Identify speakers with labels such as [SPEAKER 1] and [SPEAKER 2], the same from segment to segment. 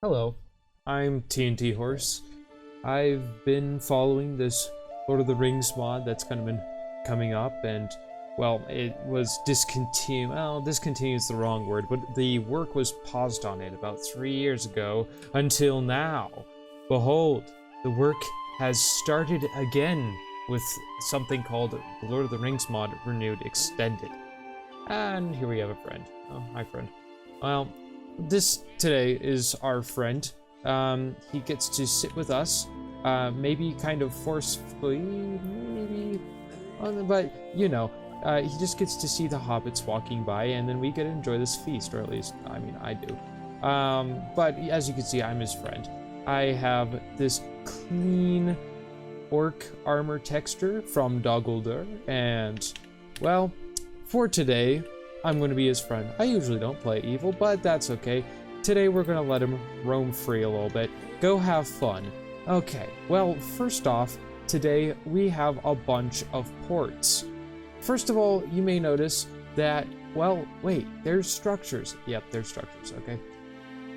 [SPEAKER 1] Hello, I'm TNT Horse. I've been following this Lord of the Rings mod that's kind of been coming up, and, well, it was discontinued. Well, discontinued is the wrong word, but the work was paused on it about 3 years ago until now. Behold, the work has started again with something called the Lord of the Rings mod renewed extended. And here we have a friend. Oh, hi, friend. Well, this today is our friend. He gets to sit with us, maybe kind of forcefully, maybe, but you know, he just gets to see the hobbits walking by, and then we get to enjoy this feast, or at least, I mean, I do. But as you can see, I'm his friend. I have this clean orc armor texture from LOTR, and, well, for today, I'm going to be his friend. I usually don't play evil, but that's okay. Today we're going to let him roam free a little bit. Go have fun. Okay, well, first off, today we have a bunch of ports. First of all, you may notice that, well, wait, there's structures. Yep, there's structures, okay.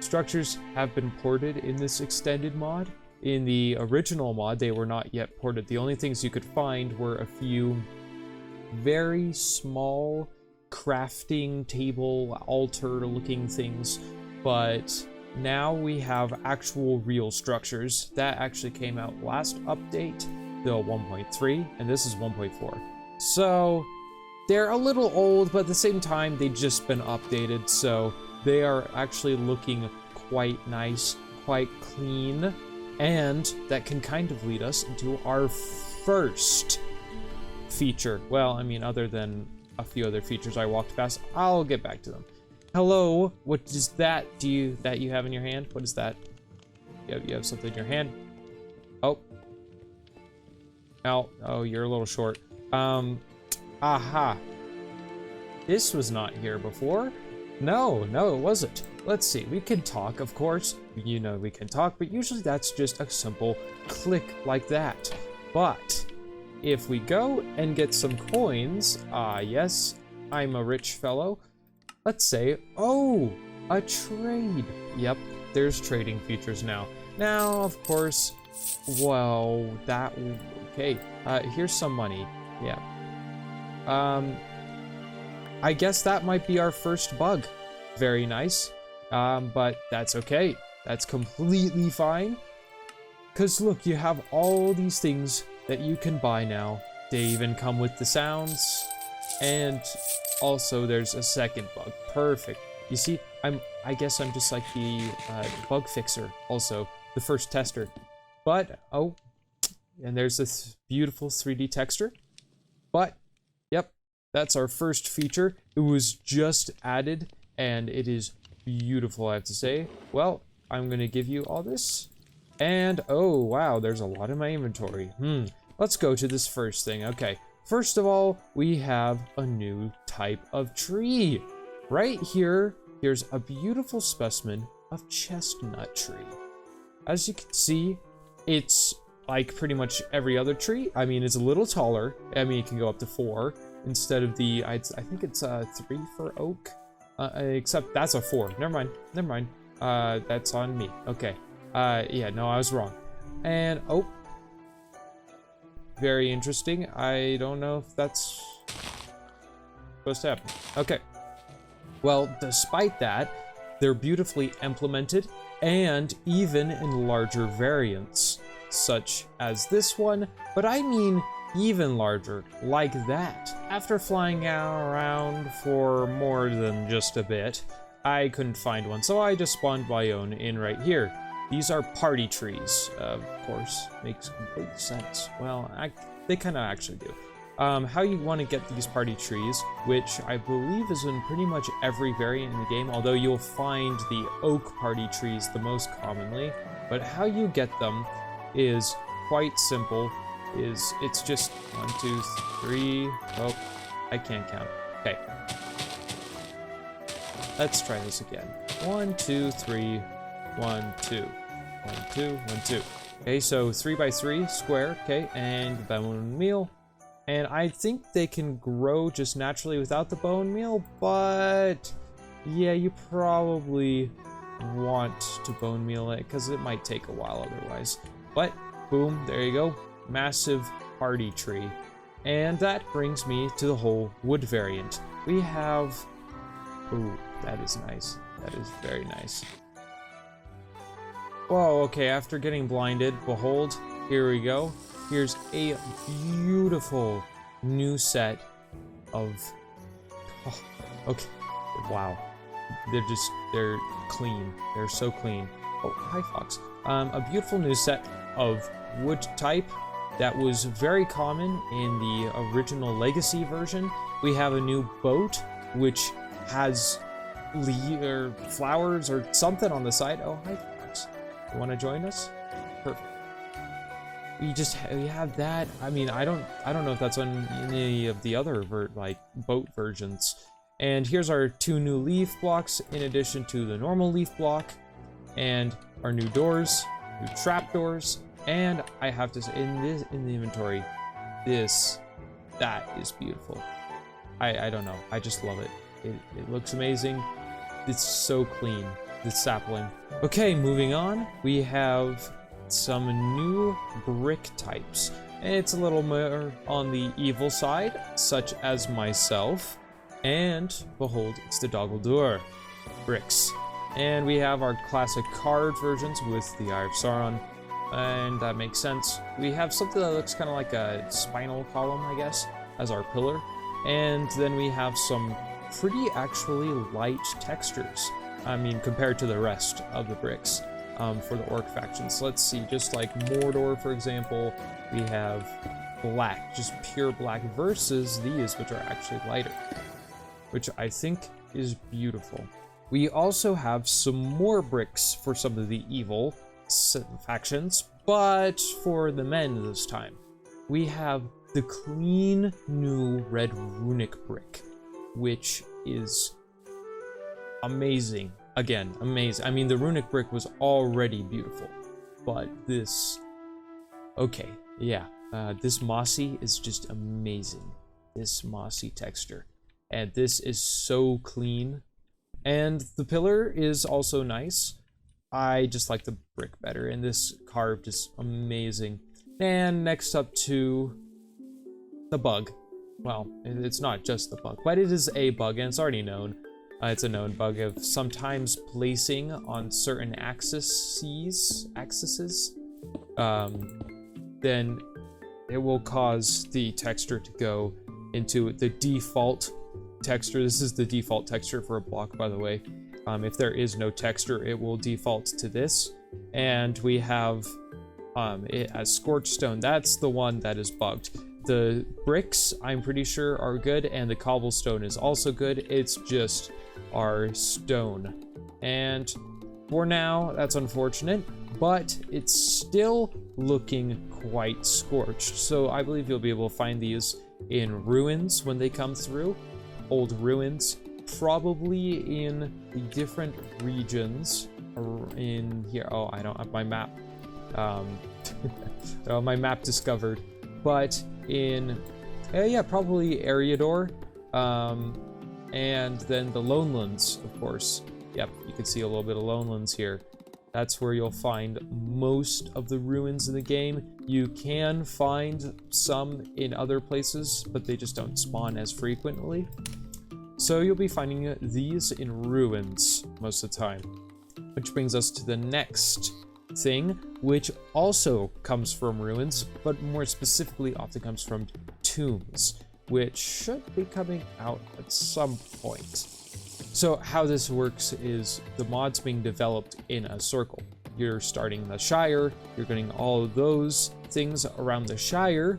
[SPEAKER 1] Structures have been ported in this extended mod. In the original mod, they were not yet ported. The only things you could find were a few very small crafting table altar looking things, but now we have actual real structures that actually came out last update, the 1.3, and this is 1.4. So they're a little old, but at the same time they've just been updated, so they are actually looking quite nice, quite clean, and that can kind of lead us into our first feature. Well, I mean, other than a few other features I walked past, I'll get back to them. Hello, what is that you have in your hand? What is that? You have something in your hand. Oh, you're a little short. Aha. This was not here before. No, it wasn't. Let's see, we can talk, of course. You know we can talk, but usually that's just a simple click like that. But if we go and get some coins, yes, I'm a rich fellow. Let's say, oh, a trade. Yep, there's trading features now. Now, of course, well, okay, here's some money, yeah. I guess that might be our first bug. Very nice, but that's okay. That's completely fine. Because look, you have all these things that you can buy now. They even come with the sounds, and also there's a second bug. Perfect. You see, I guess I'm just like the bug fixer, also the first tester. But oh, and there's this beautiful 3D texture. But yep, that's our first feature. It was just added, and it is beautiful, I have to say. Well, I'm gonna give you all this. And, oh, wow, there's a lot in my inventory. Let's go to this first thing. Okay, first of all, we have a new type of tree. Right here, here's a beautiful specimen of chestnut tree. As you can see, it's like pretty much every other tree. I mean, it's a little taller. I mean, it can go up to 4 instead of the, I think it's 3 for oak. Except that's a 4. Never mind. That's on me. Okay. Yeah, no, I was wrong. And, oh. Very interesting. I don't know if that's supposed to happen. Okay. Well, despite that, they're beautifully implemented, and even in larger variants, such as this one, but I mean even larger, like that. After flying around for more than just a bit, I couldn't find one, so I just spawned my own in right here. These are party trees, of course. Makes complete sense. Well, they kind of actually do. How you want to get these party trees, which I believe is in pretty much every variant in the game, although you'll find the oak party trees the most commonly. But how you get them is quite simple. It's just 1, 2, 3. Oh, I can't count. Okay. Let's try this again. 1, 2, 3. 1, 2. 1, 2, 1, 2. Okay, so 3 by 3 square, okay, and bone meal. And I think they can grow just naturally without the bone meal, but yeah, you probably want to bone meal it because it might take a while otherwise. But boom, there you go. Massive hardy tree. And that brings me to the whole wood variant. We have... Ooh, that is nice. That is very nice. Whoa, okay, after getting blinded, behold, here we go. Here's a beautiful new set of... Oh, okay, wow. They're clean. They're so clean. Oh, hi, Fox. A beautiful new set of wood type that was very common in the original Legacy version. We have a new boat, which has or flowers or something on the side. Oh, hi, Fox. You want to join us? Perfect. We have that. I mean, I don't know if that's on any of the other boat versions. And here's our 2 new leaf blocks in addition to the normal leaf block, and our new doors, new trap doors, and I have to say in the inventory, that is beautiful. I don't know. I just love it. It looks amazing. It's so clean. The sapling. Okay, moving on. We have some new brick types. It's a little more on the evil side, such as myself. And behold, it's the LOTR bricks. And we have our classic carved versions with the Eye of Sauron, and that makes sense. We have something that looks kind of like a spinal column, I guess, as our pillar. And then we have some pretty actually light textures. I mean, compared to the rest of the bricks for the orc factions. Let's see, just like Mordor, for example, we have black, just pure black, versus these, which are actually lighter, which I think is beautiful. We also have some more bricks for some of the evil factions, but for the men this time. We have the clean new red runic brick, which is amazing. Again, amazing. I mean, the runic brick was already beautiful, but this... Okay, yeah. This mossy is just amazing. This mossy texture. And this is so clean. And the pillar is also nice. I just like the brick better, and this carved is amazing. And next up to the bug. Well, it's not just the bug, but it is a bug, and it's already known. It's a known bug of sometimes placing on certain axes, then it will cause the texture to go into the default texture. This is the default texture for a block, by the way. If there is no texture, it will default to this. And we have it as scorched stone. That's the one that is bugged. The bricks, I'm pretty sure, are good, and the cobblestone is also good. It's just our stone. And for now, that's unfortunate, but it's still looking quite scorched. So I believe you'll be able to find these in ruins when they come through. Old ruins, probably in the different regions in here. Oh, I don't have my map. Oh, my map discovered. But in, yeah, probably Eriador, and then the Lonelands, of course. Yep, you can see a little bit of Lonelands here. That's where you'll find most of the ruins in the game. You can find some in other places, but they just don't spawn as frequently. So you'll be finding these in ruins most of the time. Which brings us to the next thing, which also comes from ruins, but more specifically often comes from tombs, which should be coming out at some point. So how this works is the mod's being developed in a circle. You're starting the Shire, you're getting all of those things around the Shire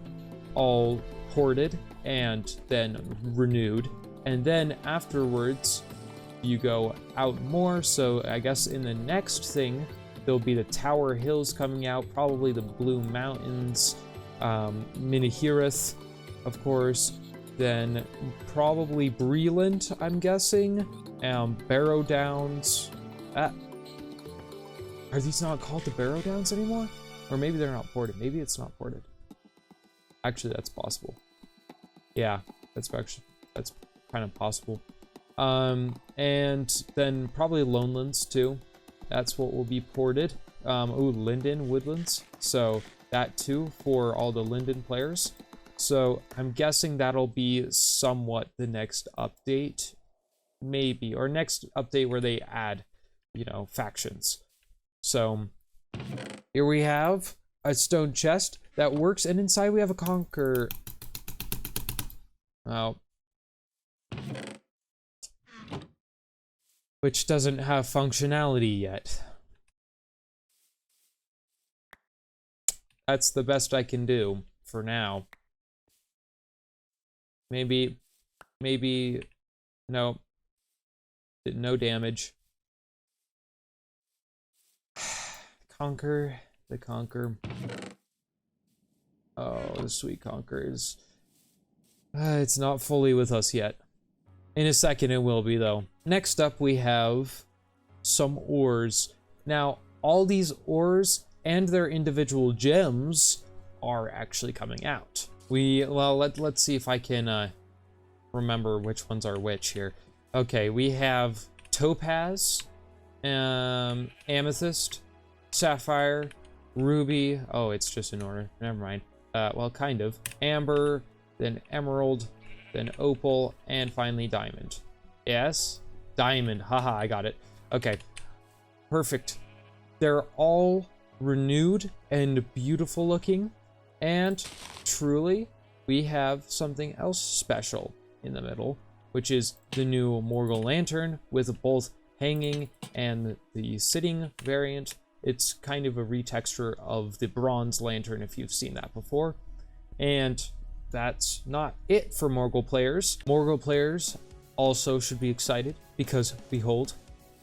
[SPEAKER 1] all ported and then renewed, and then afterwards you go out more. So I guess in the next thing there'll be the Tower Hills coming out, probably the Blue Mountains, Minahirith, of course, then probably Breland, I'm guessing, Barrow Downs. Are these not called the Barrow Downs anymore? Or maybe they're not ported. Maybe it's not ported. Actually, that's possible. Yeah, that's kind of possible. And then probably Lonelands too. That's what will be ported. Ooh, Linden Woodlands. So that too for all the Linden players. So I'm guessing that'll be somewhat the next update, maybe, or next update where they add, you know, factions. So here we have a stone chest that works, and inside we have a conquer. Oh. Which doesn't have functionality yet. That's the best I can do for now. Maybe, no. Did no damage. Conquer, the Conquer. Oh, the sweet Conquer is... it's not fully with us yet. In a second it will be, though. Next up we have some ores. Now, all these ores and their individual gems are actually coming out. Well, let's see if I can remember which ones are which here. Okay, we have topaz, amethyst, sapphire, ruby. Oh, it's just in order. Never mind. Well, kind of. Amber, then emerald, then opal, and finally diamond. Yes? Diamond. Haha, I got it. Okay. Perfect. They're all renewed and beautiful looking. And truly, we have something else special in the middle, which is the new Morgul lantern with both hanging and the sitting variant. It's kind of a retexture of the bronze lantern if you've seen that before. And that's not it for Morgul players. Morgul players also should be excited because, behold,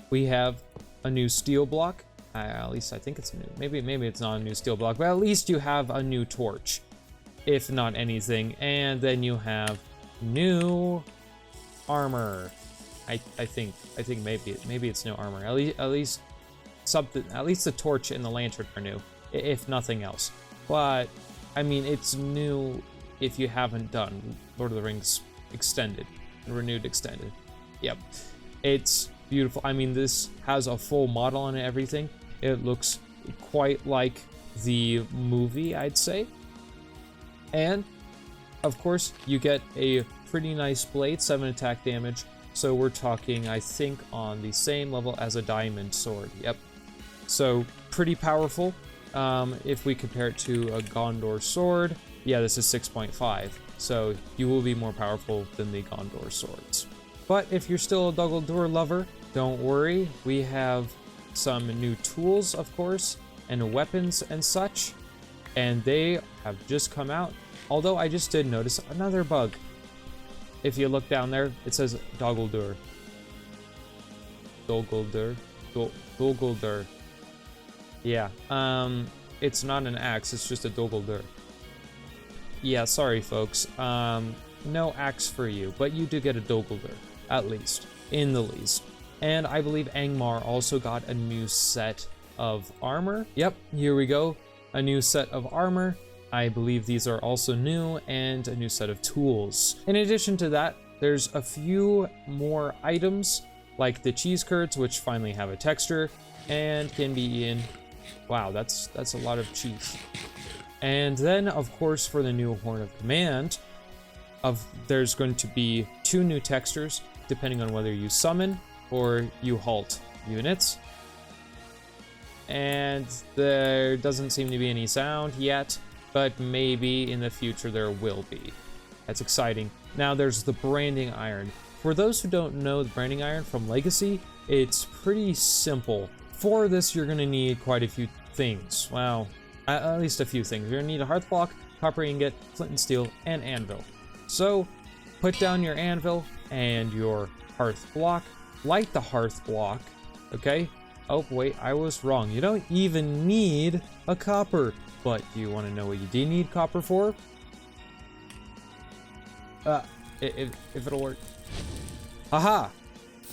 [SPEAKER 1] we have a new steel block. At least I think it's new. Maybe it's not a new steel block, but at least you have a new torch, if not anything. And then you have new armor. I think maybe it's new armor. At least something. At least the torch and the lantern are new, if nothing else. But I mean, it's new if you haven't done Lord of the Rings Extended, Renewed Extended. Yep, it's beautiful. I mean, this has a full model on everything. It looks quite like the movie, I'd say. And of course, you get a pretty nice blade, 7 attack damage. So we're talking, I think, on the same level as a diamond sword. Yep. So pretty powerful. If we compare it to a Gondor sword, yeah, this is 6.5. So you will be more powerful than the Gondor swords. But if you're still a Dol lover, don't worry. We have some new tools, of course, and weapons and such. And they have just come out. Although I just did notice another bug. If you look down there, it says Doguldur. Doguldur. Yeah, it's not an axe, it's just a Doguldur. Yeah, sorry folks, no axe for you, but you do get a Doguldur, at least, in the least. And I believe Angmar also got a new set of armor. Yep, here we go, a new set of armor. I believe these are also new, and a new set of tools. In addition to that, there's a few more items, like the cheese curds, which finally have a texture, and can be eaten. Wow, that's a lot of cheese. And then, of course, for the new Horn of Command, there's going to be 2 new textures, depending on whether you summon or you halt units. And there doesn't seem to be any sound yet, but maybe in the future there will be. That's exciting. Now there's the branding iron. For those who don't know the branding iron from Legacy, it's pretty simple. For this, you're gonna need quite a few things. Well, at least a few things. You're gonna need a hearth block, copper ingot, flint and steel, and anvil. So, put down your anvil and your hearth block. Light the hearth block, okay? Oh, wait, I was wrong. You don't even need a copper. But do you want to know what you do need copper for? If it'll work. Aha!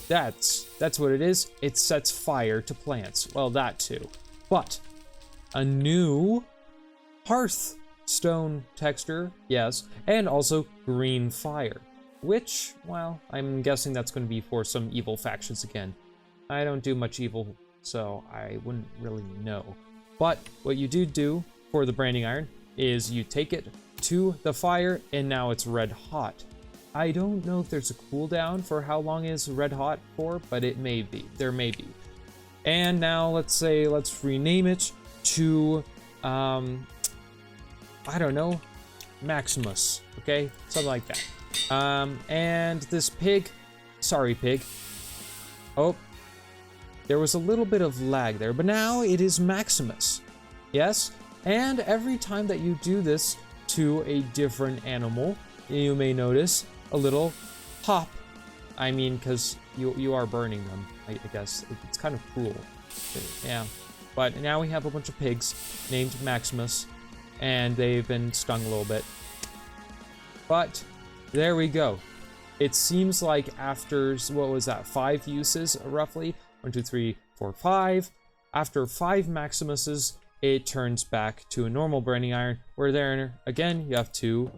[SPEAKER 1] That's what it is. It sets fire to plants. Well, that too. But a new hearth stone texture, yes, and also green fire, which, well, I'm guessing that's going to be for some evil factions again. I don't do much evil so I wouldn't really know. But what you do for the branding iron is you take it to the fire, and now it's red hot. I don't know if there's a cooldown for how long is red hot for, but it may be. There may be. And now let's rename it to, I don't know, Maximus, okay? Something like that. And this pig, sorry pig. Oh, there was a little bit of lag there, but now it is Maximus. Yes? And every time that you do this to a different animal, you may notice a little pop. I mean, because you are burning them, I guess. It's kind of cruel. Yeah. But now we have a bunch of pigs named Maximus, and they've been stung a little bit. But there we go. It seems like after, what was that, 5 uses, roughly? 1, 2, 3, 4, 5. After 5 Maximuses, it turns back to a normal branding iron, where there, again, you have to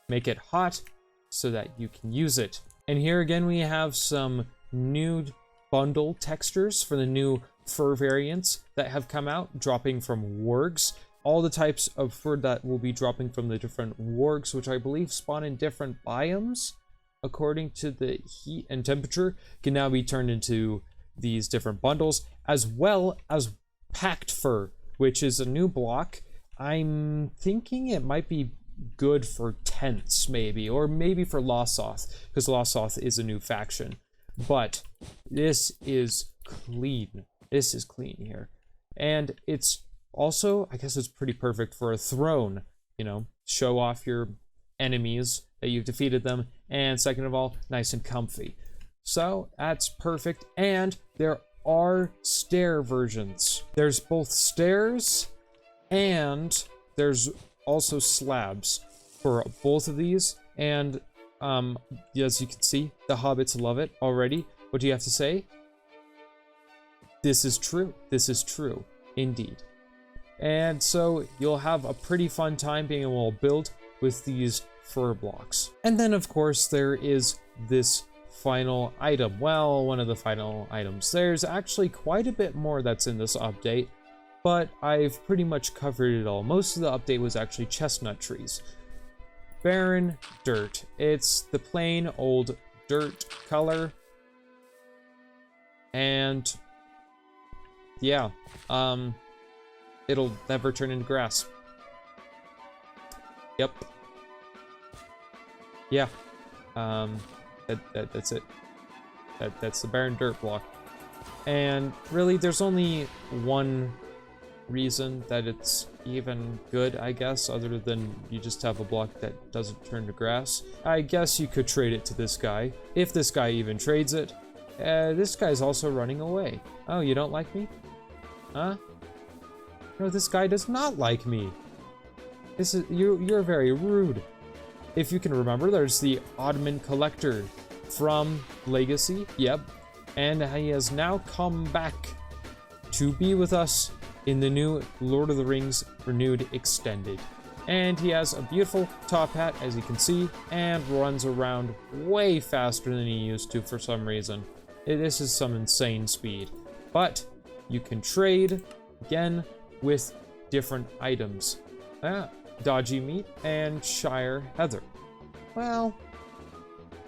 [SPEAKER 1] make it hot so that you can use it. And here again, we have some new bundle textures for the new fur variants that have come out, dropping from wargs. All the types of fur that will be dropping from the different wargs, which I believe spawn in different biomes, according to the heat and temperature, can now be turned into these different bundles, as well as packed fur, which is a new block. I'm thinking it might be good for tents, maybe, or maybe for Losoth, because Losoth is a new faction. But this is clean. This is clean here. And it's also, I guess it's pretty perfect for a throne, you know, show off your enemies that you've defeated them, and second of all, nice and comfy. So that's perfect. And there are stair versions. There's both stairs and there's also slabs for both of these. And as you can see, the hobbits love it already. What do you have to say? This is true. This is true indeed. And so you'll have a pretty fun time being able to build with these fur blocks. And then of course there is this final item. Well, one of the final items. There's actually quite a bit more that's in this update, but I've pretty much covered it all. Most of the update was actually chestnut trees. Barren dirt. It's the plain old dirt color. And yeah, it'll never turn into grass. Yep. Yeah. That's it. That's the barren dirt block. And really, there's only one reason that it's even good, I guess, other than you just have a block that doesn't turn to grass. I guess you could trade it to this guy, if this guy even trades it. This guy's also running away. Oh, you don't like me? Huh? No, this guy does not like me. This is you're very rude. If you can remember, there's the Ottoman Collector from Legacy. Yep. And he has now come back to be with us in the new Lord of the Rings Renewed Extended. And he has a beautiful top hat, as you can see, and runs around way faster than he used to for some reason. This is some insane speed. But you can trade, again, with different items. Dodgy meat and Shire heather. Well,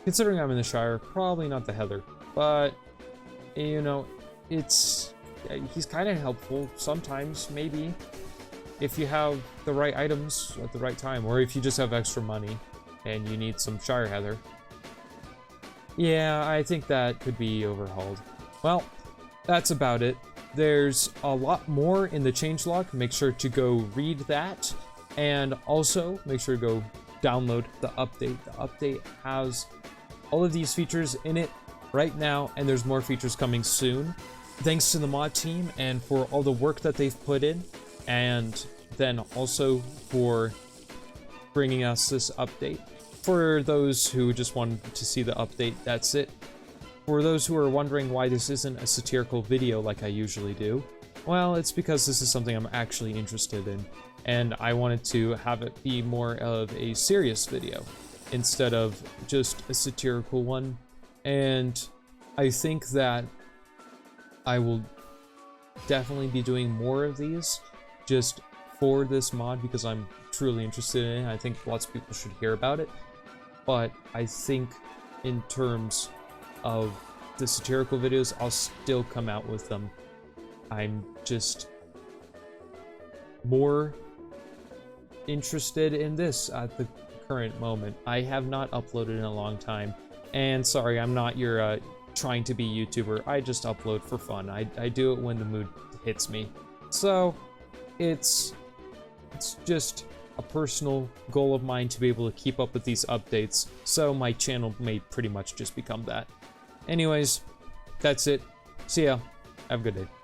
[SPEAKER 1] considering I'm in the Shire, probably not the heather. But, you know, he's kind of helpful sometimes, maybe, if you have the right items at the right time, or if you just have extra money and you need some Shire heather. Yeah, I think that could be overhauled. Well, that's about it. There's a lot more in the changelog. Make sure to go read that, and also make sure to go download the update. The update has all of these features in it right now, and there's more features coming soon. Thanks to the mod team and for all the work that they've put in, and then also for bringing us this update. For those who just wanted to see the update, that's it. For those who are wondering why this isn't a satirical video like I usually do, well, it's because this is something I'm actually interested in, and I wanted to have it be more of a serious video instead of just a satirical one. And I think that I will definitely be doing more of these just for this mod because I'm truly interested in it. I think lots of people should hear about it. But I think in terms of the satirical videos, I'll still come out with them. I'm just more interested in this at the current moment. I have not uploaded in a long time. And sorry, I'm not your trying to be YouTuber. I just upload for fun. I do it when the mood hits me. So it's just a personal goal of mine to be able to keep up with these updates. So my channel may pretty much just become that. Anyways, that's it. See ya. Have a good day.